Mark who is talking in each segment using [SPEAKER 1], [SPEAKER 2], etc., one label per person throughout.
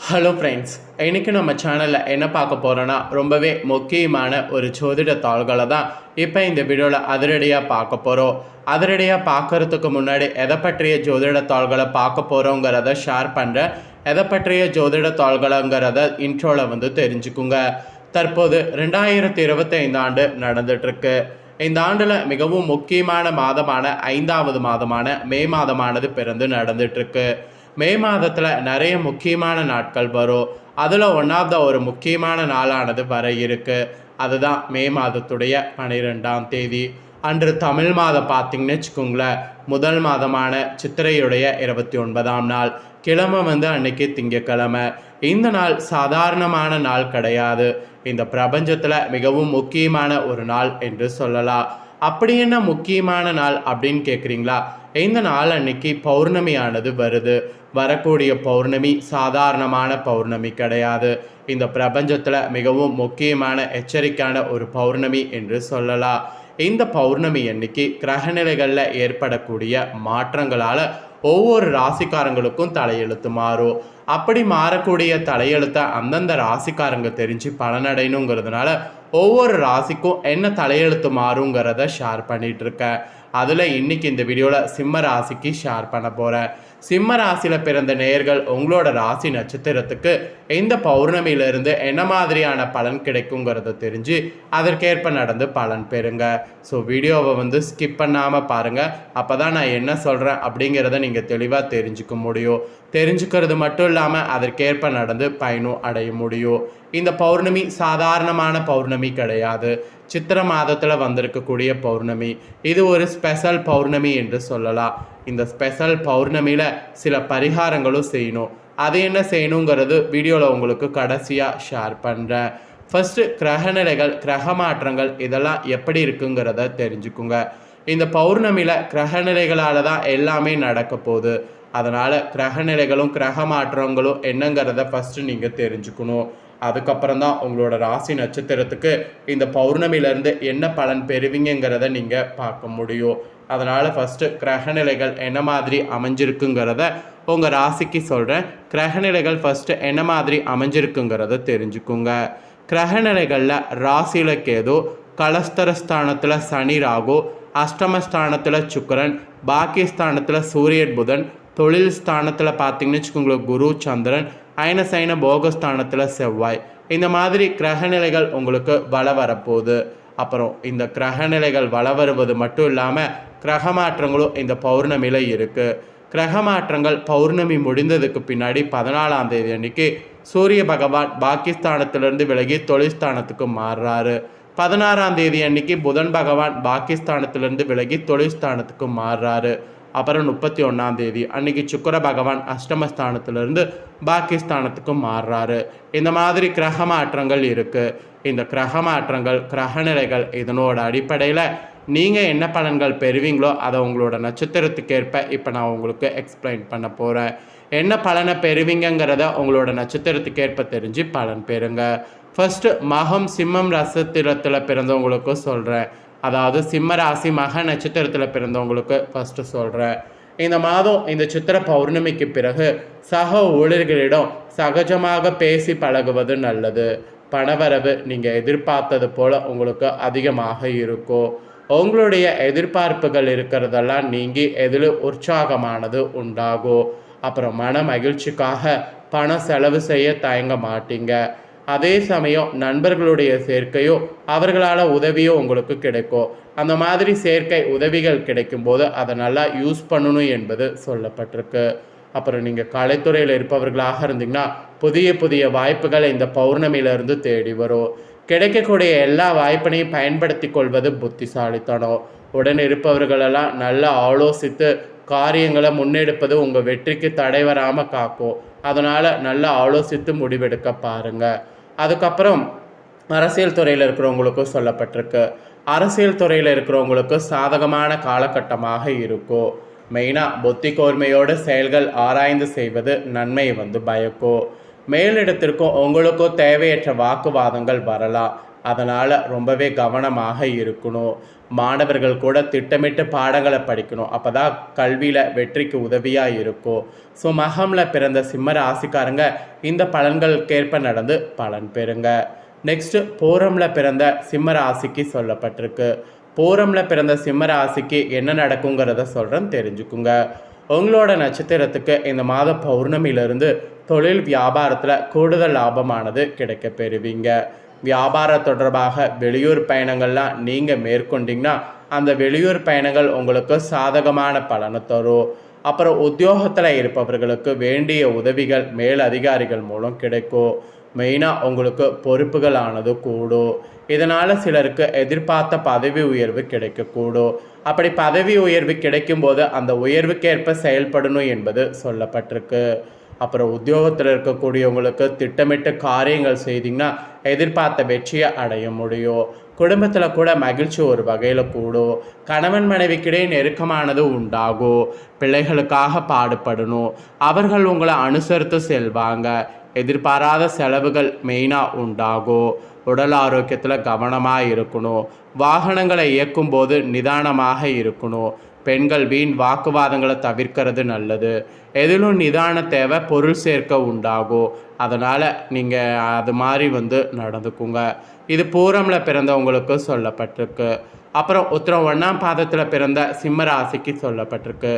[SPEAKER 1] Hello friends, இன்றைக்கி நம்ம சேனலில் என்ன பார்க்க போகிறோன்னா ரொம்பவே முக்கியமான ஒரு ஜோதிட தாள்களை தான் இப்போ இந்த வீடியோவில் அதிரடியாக பார்க்க போகிறோம். அதிரடியாக பார்க்குறதுக்கு முன்னாடி எதை பற்றிய ஜோதிட தாள்களை பார்க்க போகிறோங்கிறத ஷேர் பண்ணுறேன். எதை பற்றிய ஜோதிட தாள்களுங்கிறத இன்ட்ரோவில் தெரிஞ்சுக்குங்க. தற்போது 2025 ஆண்டு நடந்துகிட்ருக்கு. இந்த ஆண்டில் மிகவும் முக்கியமான மாதமான 5வது மாதமான மே மாதமானது பிறந்து நடந்துகிட்ருக்கு. மே மாதத்தில் நிறைய முக்கியமான நாட்கள் வரும். அதில் ஒன்றாவது ஒரு முக்கியமான நாளானது வர இருக்குது. அதுதான் மே மாதத்துடைய 12ஆம் தேதி. அன்று தமிழ் மாதம் பார்த்திங்கன்னு வச்சுக்கோங்களேன், முதல் மாதமான சித்திரையுடைய 29ஆம் நாள். கிழமை அன்னைக்கு திங்கக்கிழமை. இந்த நாள் சாதாரணமான நாள் கிடையாது. இந்த பிரபஞ்சத்தில் மிகவும் முக்கியமான ஒரு நாள் என்று சொல்லலாம். அப்படி என்ன முக்கியமான நாள் அப்படின்னு கேட்குறீங்களா? இந்த நாள் அன்னைக்கு பௌர்ணமியானது வருது. வரக்கூடிய பௌர்ணமி சாதாரணமான பௌர்ணமி கிடையாது. இந்த பிரபஞ்சத்தில் மிகவும் முக்கியமான எச்சரிக்கையான ஒரு பௌர்ணமி என்று சொல்லலாம். இந்த பௌர்ணமி அன்னைக்கு கிரகநிலைகளில் ஏற்படக்கூடிய மாற்றங்களால் ஒவ்வொரு ராசிக்காரங்களுக்கும் தலையெழுத்து மாறும். அப்படி மாறக்கூடிய தலையெழுத்தை அந்தந்த ராசிக்காரங்க தெரிஞ்சு பலனடையணுங்கிறதுனால ஒவ்வொரு ராசிக்கும் என்ன தலையெழுத்து மாறுங்கிறத ஷேர் பண்ணிகிட்ருக்கேன். அதில் இன்றைக்கி இந்த வீடியோவில் சிம்ம ராசிக்கு ஷேர் பண்ண போகிறேன். சிம்ம ராசியில் பிறந்த நேயர்கள் உங்களோட ராசி நட்சத்திரத்துக்கு இந்த பௌர்ணமியிலிருந்து என்ன மாதிரியான பலன் கிடைக்குங்கிறத தெரிஞ்சு அதற்கேற்ப நடந்து பலன் பெறுங்க. ஸோ வீடியோவை ஸ்கிப் பண்ணாமல் பாருங்கள். அப்போ தான் நான் என்ன சொல்கிறேன் அப்படிங்கிறத நீங்கள் தெளிவாக தெரிஞ்சுக்க முடியும். தெரிஞ்சுக்கிறது மட்டும் இல்லாமல் அதற்கேற்ப நடந்து பயனும் அடைய முடியும். இந்த பௌர்ணமி சாதாரணமான பௌர்ணமி கிடையாது. சித்திரை மாதத்தில் வந்திருக்கக்கூடிய பௌர்ணமி. இது ஒரு ஸ்பெஷல் பௌர்ணமி என்று சொல்லலாம். இந்த ஸ்பெஷல் பௌர்ணமியில் சில பரிகாரங்களும் செய்யணும். அது என்ன செய்யணுங்கிறது வீடியோவில் உங்களுக்கு கடைசியாக ஷேர் பண்ணுறேன். ஃபஸ்ட்டு கிரகநிலைகள், கிரக மாற்றங்கள் இதெல்லாம் எப்படி இருக்குங்கிறத தெரிஞ்சுக்குங்க. இந்த பௌர்ணமியில் கிரகநிலைகளால் தான் எல்லாமே நடக்க போகுது. அதனால் கிரகநிலைகளும் கிரக மாற்றங்களும் என்னங்கிறத ஃபஸ்ட்டு நீங்கள் தெரிஞ்சுக்கணும். அதுக்கப்புறம் தான் உங்களோட ராசி நட்சத்திரத்துக்கு இந்த பௌர்ணமியிலேருந்து என்ன பலன் பெறுவீங்கிறத நீங்கள் பார்க்க முடியும். அதனால் ஃபஸ்ட்டு கிரகநிலைகள் என்ன மாதிரி அமைஞ்சிருக்குங்கிறத உங்கள் ராசிக்கு சொல்கிறேன். கிரகநிலைகள் ஃபஸ்ட்டு என்ன மாதிரி அமைஞ்சிருக்குங்கிறத தெரிஞ்சுக்குங்க. கிரகநிலைகளில் ராசியில் கேது, கலஸ்தரஸ்தானத்தில் சனி ராகு, அஷ்டமஸ்தானத்தில் சுக்கிரன், பாக்கியஸ்தானத்தில் சூரியன் புதன், தொழில் ஸ்தானத்தில் பார்த்திங்கன்னு வச்சுக்கோங்களுக்கு குரு சந்திரன், அயனசைன போகஸ்தானத்தில் செவ்வாய். இந்த மாதிரி கிரகநிலைகள் உங்களுக்கு வள வரப்போகுது. அப்புறம் இந்த கிரகநிலைகள் வள வருவது மட்டும் இல்லாமல் கிரக மாற்றங்களும் இந்த பௌர்ணமியில் இருக்குது. கிரக மாற்றங்கள் பௌர்ணமி முடிந்ததுக்கு பின்னாடி 14ஆம் தேதி அன்றைக்கி சூரிய பகவான் பாக்கியஸ்தானத்திலிருந்து விலகி தொழில்ஸ்தானத்துக்கு மாறுறாரு. 16ஆம் தேதி அன்றைக்கி புதன் பகவான் பாக்கியஸ்தானத்திலிருந்து விலகி தொழில்ஸ்தானத்துக்கு மாறுறாரு. அப்புறம் 31ஆம் தேதி அன்றைக்கி சுக்கிர பகவான் அஷ்டமஸ்தானத்திலிருந்து பாக்கியஸ்தானத்துக்கு மாறுறாரு. இந்த மாதிரி கிரக மாற்றங்கள் இருக்குது. இந்த கிரக மாற்றங்கள், கிரகநிலைகள் இதனோட அடிப்படையில் நீங்கள் என்ன பலன்கள் பெறுவீங்களோ அதை உங்களோட நட்சத்திரத்துக்கேற்ப இப்போ நான் உங்களுக்கு எக்ஸ்பிளைன் பண்ண போகிறேன். என்ன பலனை பெறுவீங்கிறத உங்களோட நட்சத்திரத்துக்கேற்ப தெரிஞ்சு பலன் பெறுங்க. ஃபஸ்ட்டு மகம் சிம்மம் நட்சத்திரத்தில் பிறந்தவங்களுக்கு சொல்கிறேன். அதாவது சிம்ம ராசி மக நட்சத்திரத்தில் பிறந்தவங்களுக்கு ஃபஸ்ட்டு சொல்கிறேன். இந்த மாதம் இந்த சித்திரை பௌர்ணமிக்கு பிறகு சக ஊழியர்களிடம் சகஜமாக பேசி பழகுவது நல்லது. பணவரவு நீங்கள் எதிர்பார்த்தது போல் உங்களுக்கு அதிகமாக இருக்கும். உங்களுடைய எதிர்பார்ப்புகள் இருக்கிறதெல்லாம் நீங்கி எதில் உற்சாகமானது உண்டாகும். அப்புறம் மன மகிழ்ச்சிக்காக பணம் செலவு செய்ய தயங்க மாட்டீங்க. அதே சமயம் நண்பர்களுடைய சேர்க்கையோ அவர்களால் உதவியோ உங்களுக்கு கிடைக்கும். அந்த மாதிரி சேர்க்கை உதவிகள் கிடைக்கும்போது அதை நல்லா யூஸ் பண்ணணும் என்பது சொல்லப்பட்டிருக்கு. அப்புறம் நீங்கள் கலைத்துறையில் இருப்பவர்களாக இருந்தீங்கன்னா புதிய புதிய வாய்ப்புகள் இந்த பௌர்ணமியிலிருந்து தேடி வரும். கிடைக்கக்கூடிய எல்லா வாய்ப்பினையும் பயன்படுத்தி கொள்வது புத்திசாலித்தனம். உடன் இருப்பவர்களெல்லாம் நல்லா ஆலோசித்து காரியங்களை முன்னெடுப்பது உங்கள் வெற்றிக்கு தடை வராமல் காக்கும். அதனால் நல்லா ஆலோசித்து முடிவெடுக்க பாருங்கள். அதுக்கப்புறம் அரசியல் துறையில் இருக்கிறவங்களுக்கும் சொல்லப்பட்டிருக்கு. அரசியல் துறையில் இருக்கிறவங்களுக்கு சாதகமான காலகட்டமாக இருக்கும். மெயினாக புத்தி கூர்மையோடு செயல்கள் ஆராய்ந்து செய்வது நன்மை பயக்கும். மேலிடத்திற்கும் உங்களுக்கும் தேவையற்ற வாக்குவாதங்கள் வரலாம். அதனால் ரொம்பவே கவனமாக இருக்கணும். மாணவர்கள் கூட திட்டமிட்டு பாடங்களை படிக்கணும். அப்போ தான் கல்வியில் வெற்றிக்கு உதவியாக இருக்கும். ஸோ மகமில் பிறந்த சிம்ம ராசிக்காரங்க இந்த பலன்களுக்கேற்ப நடந்து பலன் பெறுங்க. நெக்ஸ்ட்டு பூரமில் பிறந்த சிம்ம ராசிக்கு சொல்லப்பட்டிருக்கு. பூரமில் பிறந்த சிம்ம ராசிக்கு என்ன நடக்குங்கிறத சொல்கிறேன், தெரிஞ்சுக்குங்க. உங்களோட நட்சத்திரத்துக்கு இந்த மாத பௌர்ணமியிலிருந்து தொழில் வியாபாரத்தில் கூடுதல் லாபமானது கிடைக்க பெறுவீங்க. வியாபாரம் தொடர்பாக வெளியூர் பயணங்கள்லாம் நீங்கள் மேற்கொண்டீங்கன்னா அந்த வெளியூர் பயணங்கள் உங்களுக்கு சாதகமான பலனை தரும். அப்புறம் உத்தியோகத்தில் இருப்பவர்களுக்கு வேண்டிய உதவிகள் மேல் அதிகாரிகள் மூலம் கிடைக்கும். மெயினாக உங்களுக்கு பொறுப்புகள் ஆனது கூடும். இதனால் சிலருக்கு எதிர்பார்த்த பதவி உயர்வு கிடைக்கக்கூடும். அப்படி பதவி உயர்வு கிடைக்கும்போது அந்த உயர்வுக்கேற்ப செயல்படணும் என்பது சொல்லப்பட்டிருக்கு. அப்புறம் உத்தியோகத்தில் இருக்கக்கூடியவங்களுக்கு திட்டமிட்ட காரியங்கள் செய்திங்கன்னா எதிர்பார்த்த வெற்றியை அடைய முடியும். குடும்பத்தில் கூட மகிழ்ச்சி ஒரு வகையில் கூடும். கணவன் மனைவிக்கிடையே நெருக்கமானது உண்டாகும். பிள்ளைகளுக்காக பாடுபடணும். அவர்கள் உங்களை அனுசரித்து செல்வாங்க. எதிர்பாராத செலவுகள் மெயினாக உண்டாகும். உடல் ஆரோக்கியத்தில் கவனமாக இருக்கணும். வாகனங்களை இயக்கும்போது நிதானமாக இருக்கணும். பெண்கள் வீண் வாக்குவாதங்களை தவிர்க்கிறது நல்லது. எதிலும் நிதான தேவை, பொருள் சேர்க்க உண்டாகும். அதனால் நீங்கள் அது மாதிரி நடந்துக்குங்க. இது பூரமில் பிறந்தவங்களுக்கு சொல்லப்பட்டிருக்கு. அப்புறம் உத்திரம் 1ஆம் பாதத்தில் பிறந்த சிம்ம ராசிக்கு சொல்லப்பட்டிருக்கு.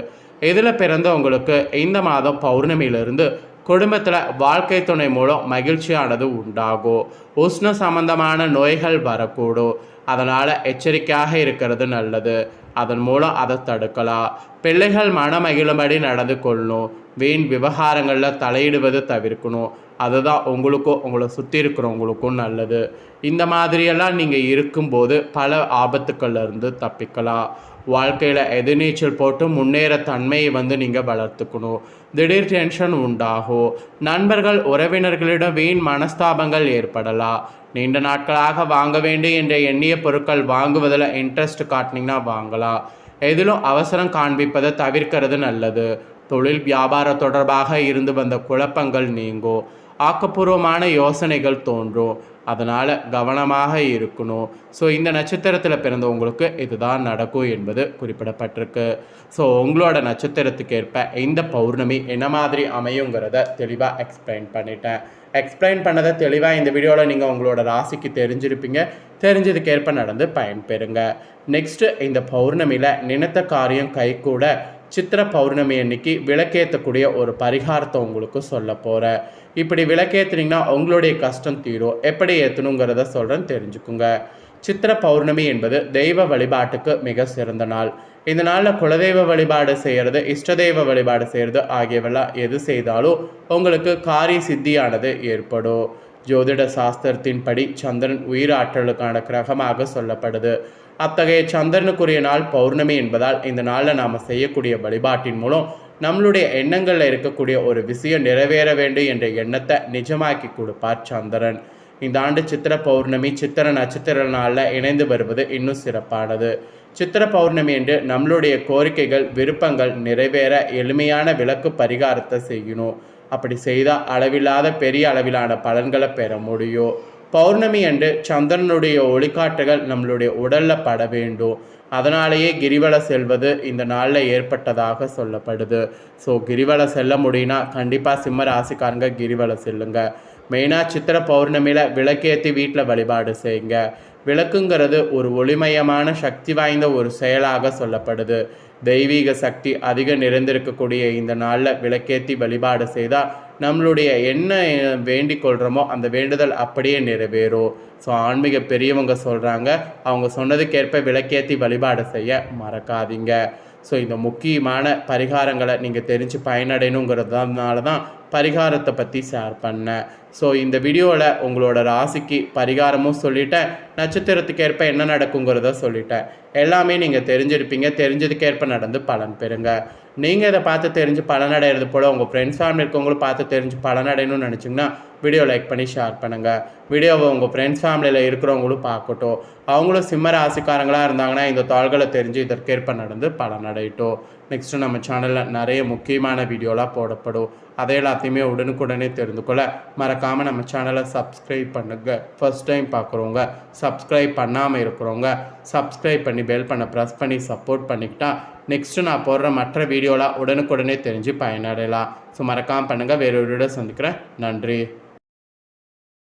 [SPEAKER 1] இதில் பிறந்தவங்களுக்கு இந்த மாதம் பௌர்ணமியிலிருந்து குடும்பத்தில் வாழ்க்கை துணை மூலம் மகிழ்ச்சியானது உண்டாகும். உஷ்ண சம்பந்தமான நோய்கள் வரக்கூடும். அதனால் எச்சரிக்கையாக இருக்கிறது நல்லது. அதன் மூலம் அதை தடுக்கலாம். பிள்ளைகள் மனமகிழும்படி நடந்து கொள்ளணும். வீண் விவகாரங்களில் தலையிடுவது தவிர்க்கணும். அதுதான் உங்களுக்கும் உங்களை சுற்றி இருக்கிறவங்களுக்கும் நல்லது. இந்த மாதிரியெல்லாம் நீங்கள் இருக்கும்போது பல ஆபத்துக்கள்லேருந்து தப்பிக்கலாம். வாழ்க்கையில் எதிர்நீச்சல் போட்டு முன்னேற தன்மையை நீங்கள் வளர்த்துக்கணும். திடீர் டென்ஷன் உண்டாகும். நண்பர்கள் உறவினர்களிடம் வீண் மனஸ்தாபங்கள் ஏற்படலாம். நீண்ட நாட்களாக வாங்க வேண்டும் என்ற எண்ணிய பொருட்கள் வாங்குவதில் இன்ட்ரெஸ்ட் காட்டினீங்கன்னா வாங்கலாம். எதிலும் அவசரம் காண்பிப்பதை தவிர்க்கிறது நல்லது. தொழில் வியாபாரம் தொடர்பாக இருந்து வந்த குழப்பங்கள் நீங்கும். ஆக்கப்பூர்வமான யோசனைகள் தோன்றும். அதனால் கவனமாக இருக்கணும். ஸோ இந்த நட்சத்திரத்தில் பிறந்தவங்களுக்கு இதுதான் நடக்கும் என்பது குறிப்பிடப்பட்டிருக்கு. ஸோ உங்களோட நட்சத்திரத்துக்கு ஏற்ப இந்த பௌர்ணமி என்ன மாதிரி அமையுங்கிறத தெளிவாக எக்ஸ்பிளைன் பண்ணிட்டேன். எக்ஸ்பிளைன் பண்ணதை தெளிவாக இந்த வீடியோவில் நீங்கள் உங்களோட ராசிக்கு தெரிஞ்சிருப்பீங்க. தெரிஞ்சதுக்கேற்ப நடந்து பயன்பெறுங்க. நெக்ஸ்ட்டு இந்த பௌர்ணமியில் நினைத்த காரியம் கைகூட சித்திரை பௌர்ணமி அன்னைக்கு விளக்கேற்றக்கூடிய ஒரு பரிகாரத்தை உங்களுக்கு சொல்ல போகிறேன். இப்படி விளக்கேற்றுனீங்கன்னா உங்களுடைய கஷ்டம் தீரும். எப்படி ஏற்றணுங்கிறத சொல்கிறேன், தெரிஞ்சுக்குங்க. சித்திரை பௌர்ணமி என்பது தெய்வ வழிபாட்டுக்கு மிக சிறந்த நாள். இந்த நாளில் குலதெய்வ வழிபாடு செய்கிறது, இஷ்ட தெய்வ வழிபாடு செய்கிறது ஆகியவெல்லாம் எது செய்தாலும் உங்களுக்கு காரிய சித்தியானது ஏற்படும். ஜோதிட சாஸ்திரத்தின்படி சந்திரன் உயிராற்றலுக்கான கிரகமாக சொல்லப்படுது. அத்தகைய சந்திரனுக்குரிய நாள் பௌர்ணமி என்பதால் இந்த நாளில் நாம் செய்யக்கூடிய வழிபாட்டின் மூலம் நம்மளுடைய எண்ணங்களில் இருக்கக்கூடிய ஒரு விஷயம் நிறைவேற வேண்டும் என்ற எண்ணத்தை நிஜமாக்கி கொடுப்பார் சந்திரன். இந்த ஆண்டு சித்திரை பௌர்ணமி சித்திரை நட்சத்திர நாளில் இணைந்து வருவது இன்னும் சிறப்பானது. சித்திரை பௌர்ணமி என்று நம்மளுடைய கோரிக்கைகள் விருப்பங்கள் நிறைவேற எளிமையான விளக்கு பரிகாரத்தை செய்யணும். அப்படி செய்தால் அளவில்லாத பெரிய அளவிலான பலன்களை பெற முடியும். பௌர்ணமி அன்று சந்திரனுடைய ஒளிக்காட்டுகள் நம்மளுடைய உடலில் பட வேண்டும். அதனாலேயே கிரிவலம் செல்வது இந்த நாளில் ஏற்பட்டதாக சொல்லப்படுது. ஸோ கிரிவலம் செல்ல முடியும்னா கண்டிப்பாக சிம்ம ராசிக்காரங்க கிரிவலம் செல்லுங்க. மெயினாக சித்திரை பௌர்ணமியில் விளக்கேற்றி வீட்டில் வழிபாடு செய்யுங்க. விளக்குங்கிறது ஒரு ஒளிமயமான சக்தி வாய்ந்த ஒரு செயலாக சொல்லப்படுது. தெய்வீக சக்தி அதிக நிறைந்திருக்கக்கூடிய இந்த நாளில் விளக்கேற்றி வழிபாடு செய்தால் நம்மளுடைய என்ன வேண்டிக் கொள்கிறோமோ அந்த வேண்டுதல் அப்படியே நிறைவேறும். ஸோ ஆன்மீக பெரியவங்க சொல்கிறாங்க, அவங்க சொன்னதுக்கேற்ப விளக்கேற்றி வழிபாடு செய்ய மறக்காதீங்க. ஸோ இந்த முக்கியமான பரிகாரங்களை நீங்கள் தெரிஞ்சு பயனடையணுங்கிறதுனால தான் பரிகாரத்தை பற்றி ஷேர் பண்ணேன். ஸோ இந்த வீடியோவில் உங்களோட ராசிக்கு பரிகாரமும் சொல்லிட்டேன், நட்சத்திரத்துக்கேற்ப என்ன நடக்குங்கிறத சொல்லிட்டேன். எல்லாமே நீங்கள் தெரிஞ்சிருப்பீங்க. தெரிஞ்சதுக்கேற்ப நடந்து பலன் பெறுங்க. நீங்கள் இதை பார்த்து தெரிஞ்சு பலனடைகிறது போல் உங்கள் ஃப்ரெண்ட்ஸ் ஃபேமிலி இருக்கவங்களும் பார்த்து தெரிஞ்சு பலனடையணும்னு நினச்சிங்கன்னா வீடியோ லைக் பண்ணி ஷேர் பண்ணுங்கள். வீடியோவை உங்கள் ஃப்ரெண்ட்ஸ் ஃபேமிலியில் இருக்கிறவங்களும் பார்க்கட்டும். அவங்களும் சிம்ம ராசிக்காரங்களாக இருந்தாங்கன்னா இந்த தாள்களை தெரிஞ்சு இதற்கேற்ப நடந்து பலனடையட்டும். நெக்ஸ்ட்டு நம்ம சேனலில் நிறைய முக்கியமான வீடியோலாம் போடப்படும். அதை எல்லாத்தையுமே உடனுக்குடனே தெரிந்து கொள்ள மறக்காமல் நம்ம சேனலை சப்ஸ்கிரைப் பண்ணுங்கள். ஃபர்ஸ்ட் டைம் பார்க்குறவங்க, சப்ஸ்கிரைப் பண்ணாமல் இருக்கிறவங்க சப்ஸ்கிரைப் பண்ணி பெல் பண்ண ப்ரெஸ் பண்ணி சப்போர்ட் பண்ணிக்கிட்டா நெக்ஸ்ட்டு நான் போடுற மற்ற வீடியோலாம் உடனுக்குடனே தெரிஞ்சு பயனடையலாம். ஸோ மறக்காமல் பண்ணுங்கள். வேறு ஒரு வீடியோ சந்திக்கிறேன். நன்றி.